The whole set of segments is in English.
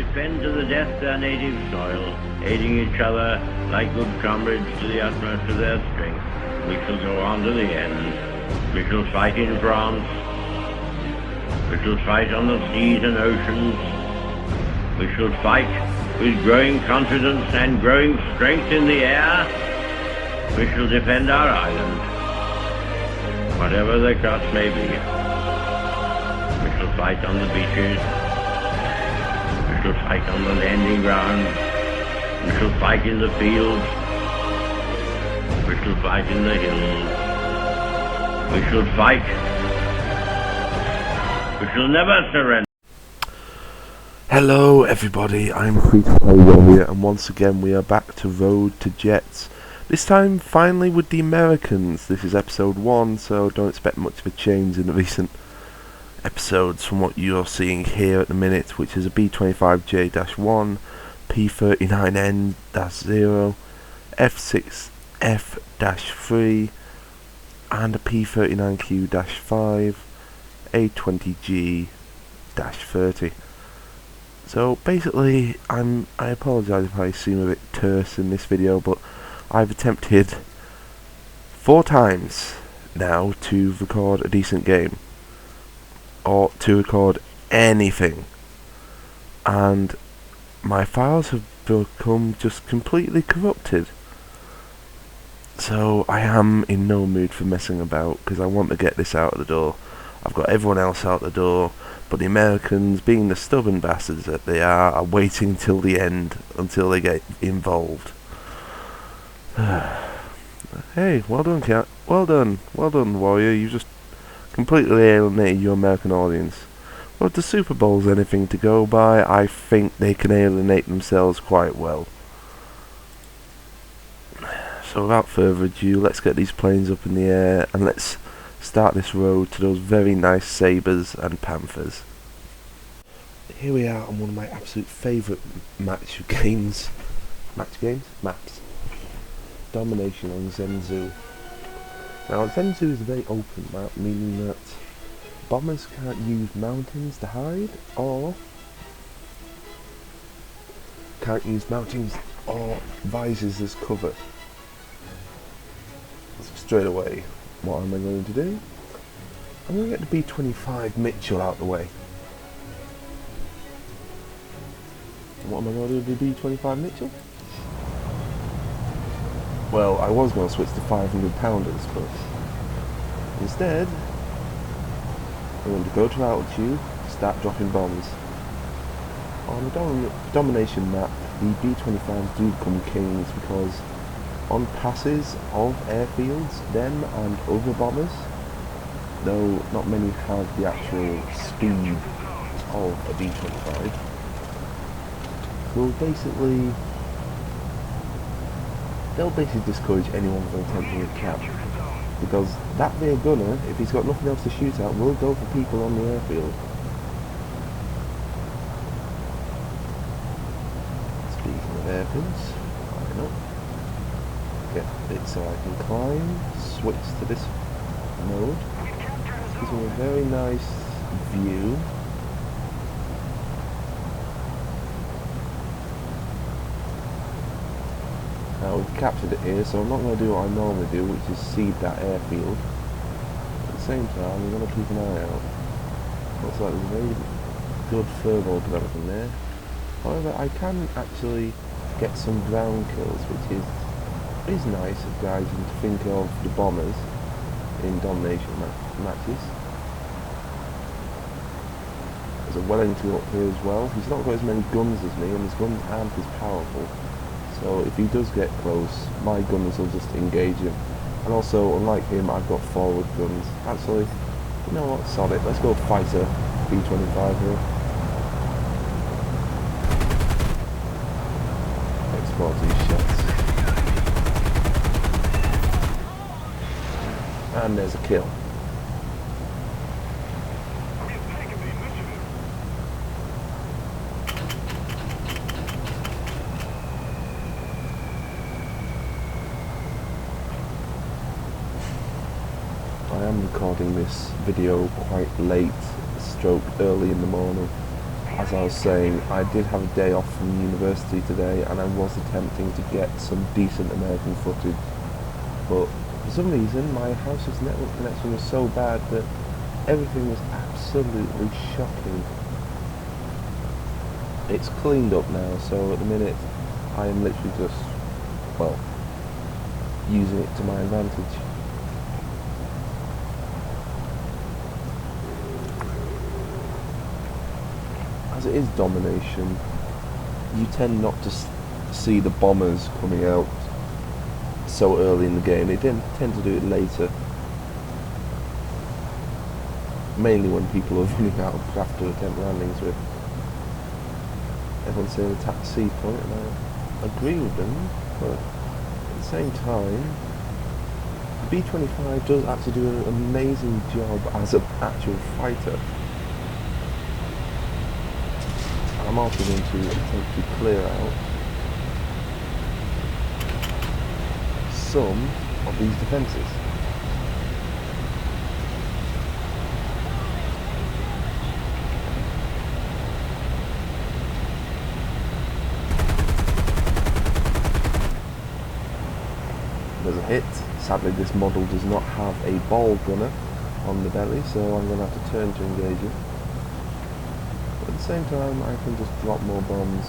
defend to the death their native soil, aiding each other like good comrades to the utmost of their strength. We shall go on to the end. We shall fight in France. We shall fight on the seas and oceans. We shall fight with growing confidence and growing strength in the air. We shall defend our island, whatever the cost may be. We shall fight on the beaches. We shall fight on the landing grounds. We shall fight in the fields. We shall fight in the hills. We shall fight. We shall never surrender. Hello everybody, I'm Free to Play Warrior, and once again we are back to Road to Jets. This time finally with the Americans. This is episode 1, so don't expect much of a change in the recent episodes from what you're seeing here at the minute, which is a B-25J-1, P-39N-0, F6F-3, and a P-39Q-5, A-20G-30. So basically, I apologise if I seem a bit terse in this video, but I've attempted 4 times now to record a decent game, or to record anything, and my files have become just completely corrupted. So I am in no mood for messing about, because I want to get this out of the door. I've got everyone else out the door, but the Americans, being the stubborn bastards that they are waiting till the end until they get involved. Hey, well done, Cat. Well done, Warrior. You just completely alienated your American audience. Well, if the Super Bowl's anything to go by, I think they can alienate themselves quite well. So without further ado, let's get these planes up in the air and let's start this road to those very nice Sabres and Panthers. Here we are on one of my absolute favourite maps. Domination on Zenzu. Now Zenzu is a very open map, meaning that bombers can't use mountains to hide, or visors as cover. So straight away, what am I going to do? I'm going to get the B-25 Mitchell out the way. And what am I going to do with the B-25 Mitchell? Well, I was going to switch to 500 pounders, but instead I'm going to go to altitude, start dropping bombs. On the domination map, the B-25s do become kings because on passes of airfields, them and other bombers, though not many have the actual speed of a B-25, they'll basically discourage anyone from attempting a cap, because that rear gunner, if he's got nothing else to shoot at, will go for people on the airfield. Speaking of airfields, line up, get it so I can climb, switch to this mode, gives me a very nice view. Now we've captured it here, so I'm not going to do what I normally do, which is seed that airfield. At the same time, I'm going to keep an eye out. Looks like there's a very good furball developing there. However, I can actually get some ground kills, which is nice of guys to think of the bombers in domination matches. There's a Wellington up here as well. He's not got as many guns as me, and his guns aren't as powerful. So if he does get close, my gunners will just engage him. And also, unlike him, I've got forward guns. Actually, you know what, sod it, let's go fighter B-25 here. Export these shots. And there's a kill. I am recording this video quite late, stroke early in the morning, as I was saying, I did have a day off from university today, and I was attempting to get some decent American footage, but for some reason my house's network connection was so bad that everything was absolutely shocking. It's cleaned up now, so at the minute I am literally just, well, using it to my advantage. As it is domination, you tend not to see the bombers coming out so early in the game. They tend to do it later, mainly when people are running out of craft to attempt landings with. Everyone's saying attack C point, and I agree with them, but at the same time, the B-25 does actually do an amazing job as an actual fighter. I'm also going to attempt to clear out some of these defences. There's a hit. Sadly, this model does not have a ball gunner on the belly, so I'm going to have to turn to engage it. But at the same time, I can just drop more bombs.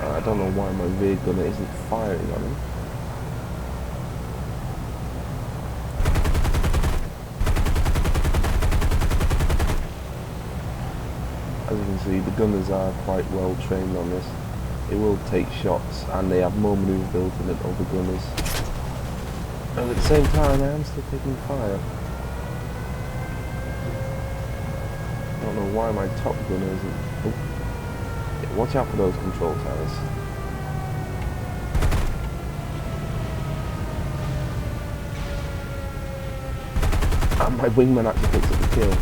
I don't know why my rear gunner isn't firing on him. As you can see, the gunners are quite well trained on this. They will take shots, and they have more manoeuvrability than other gunners. And at the same time, I am still taking fire. I don't know why my top gunner isn't... Oh. Yeah, watch out for those control towers. And my wingman actually picks up the kill.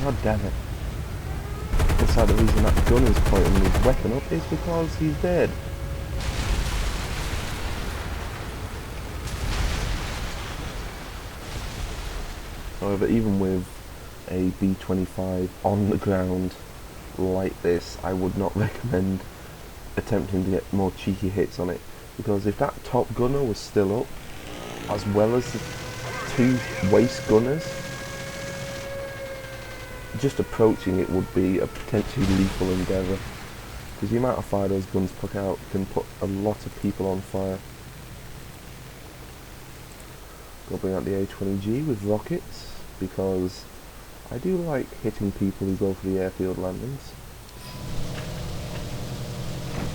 God damn it. That's how the reason that gun is pointing his weapon up is because he's dead. However, even with a B-25 on the ground like this, I would not recommend attempting to get more cheeky hits on it, because if that top gunner was still up, as well as the two waist gunners, just approaching it would be a potentially lethal endeavour, because the amount of fire those guns put out can put a lot of people on fire. Got to bring out the A-20G with rockets, because I do like hitting people who go for the airfield landings.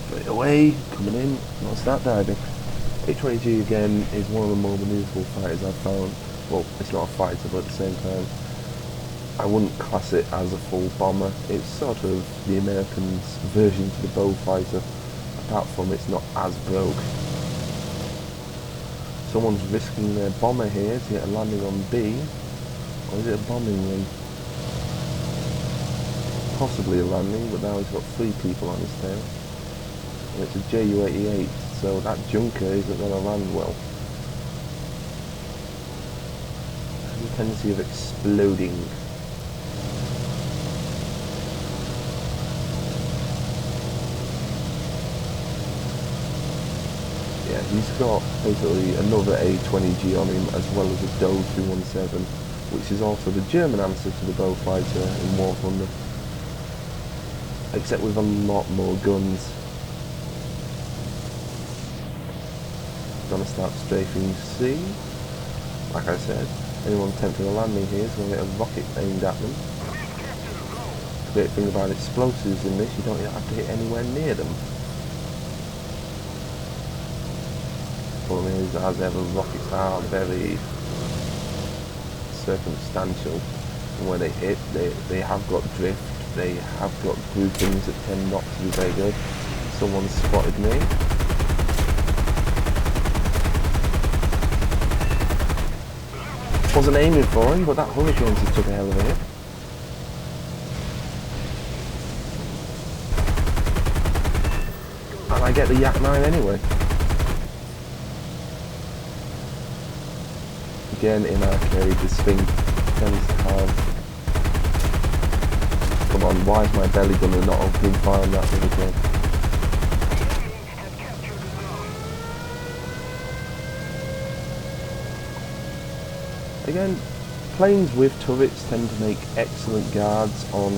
Straight away, coming in, not start diving. A-20G again is one of the more manoeuvrable fighters I've found. Well, it's not a fighter, but at the same time, I wouldn't class it as a full bomber. It's sort of the Americans' version to the Beaufighter, apart from it's not as broke. Someone's risking their bomber here to get a landing on B, or is it a bombing run? Possibly a landing, but now he's got 3 people on his tail. And it's a Ju-88, so that Junker isn't going to land well. Has a tendency of exploding. Yeah, he's got basically another A-20G on him, as well as a Doe 217, which is also the German answer to the Beaufighter in War Thunder, except with a lot more guns. Gonna start strafing C. Like I said, anyone attempting a landing here is going to get a rocket aimed at them. The great thing about explosives in this, you don't have to hit anywhere near them. Problem is, as ever, rockets are very circumstantial, and when they hit, they have got drift, they have got groupings that tend not to be very good. Someone spotted me. Wasn't aiming for him, but that hurricane just took a hell of a hit. And I get the Yak 9 anyway. Again, in arcade, this thing tends to have... Come on, why is my belly gunner not opening fire on that hurricane? Again, planes with turrets tend to make excellent guards on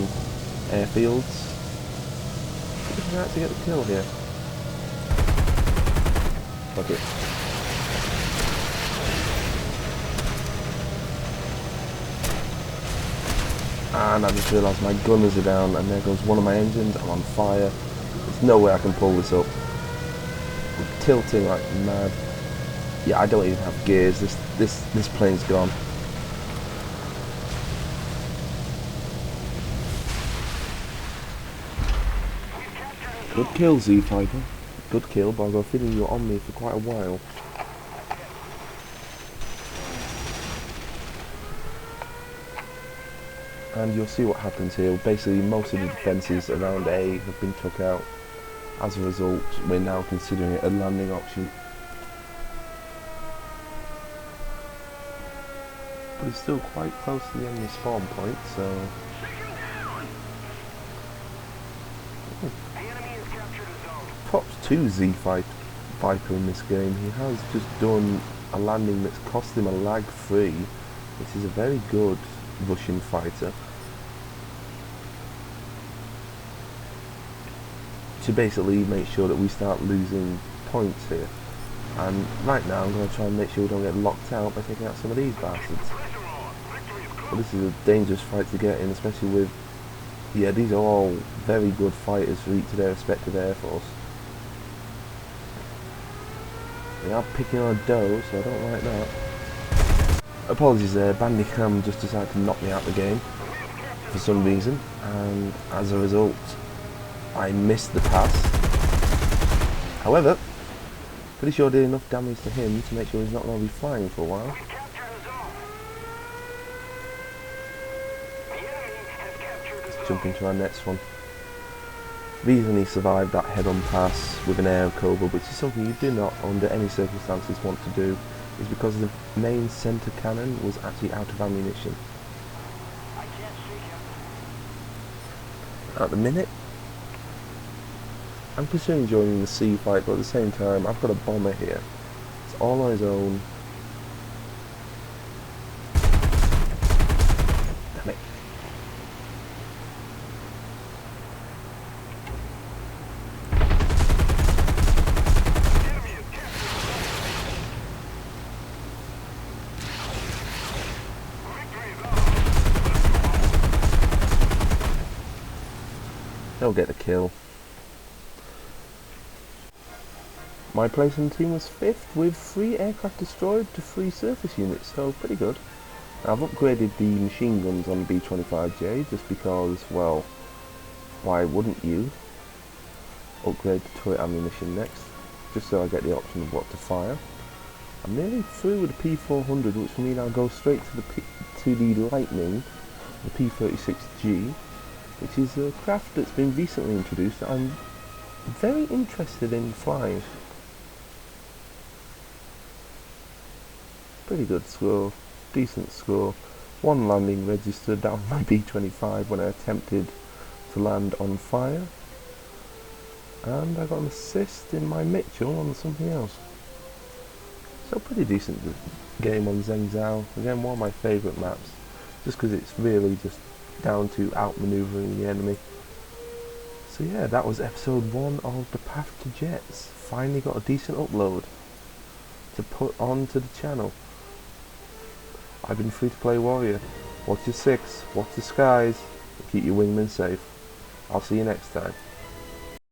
airfields. We can actually get the kill here. Fuck it. And I just realised my gunners are down, and there goes one of my engines. I'm on fire. There's no way I can pull this up. I'm tilting like mad. Yeah, I don't even have gears. This plane's gone. Good kill, Z-Fighter. Good kill, but I've got a feeling you're on me for quite a while. And you'll see what happens here. Basically, most of the defences around A have been took out. As a result, we're now considering it a landing option. But it's still quite close to the enemy spawn point, so... Props to Z-Viper in this game. He has just done a landing that's cost him a lag-free, which is a very good Russian fighter. To basically make sure that we start losing points here. And right now I'm going to try and make sure we don't get locked out by taking out some of these bastards. But this is a dangerous fight to get in, especially with... Yeah, these are all very good fighters for each of their respective air force. They are picking on a dough, so I don't like that. Apologies there, Bandicam just decided to knock me out the game for some reason, and as a result I missed the pass. However, pretty sure I did enough damage to him to make sure he's not going to be flying for a while. Let's jump into our next one. The reason he survived that head-on pass with an air cobra, which is something you do not under any circumstances want to do, is because the main centre cannon was actually out of ammunition. At the minute, I'm considering joining the sea fight, but at the same time, I've got a bomber here. It's all on his own. Damn it. They'll get a kill. My place in the team was 5th with 3 aircraft destroyed to 3 surface units, so pretty good. Now, I've upgraded the machine guns on the B-25J just because, well, why wouldn't you upgrade the turret ammunition next, just so I get the option of what to fire. I'm nearly through with the P400, which will mean I'll go straight to the Lightning, the P36G, which is a craft that's been recently introduced that I'm very interested in flying. Pretty good score, decent score. 1 landing registered down my B-25 when I attempted to land on fire. And I got an assist in my Mitchell on something else. So pretty decent game on Zhengzhou. Again, one of my favourite maps, just because it's really just down to outmanoeuvring the enemy. So yeah, that was episode 1 of The Path to Jets. Finally got a decent upload to put onto the channel. I've been Free to Play Warrior. Watch your 6, watch the skies, and keep your wingmen safe. I'll see you next time.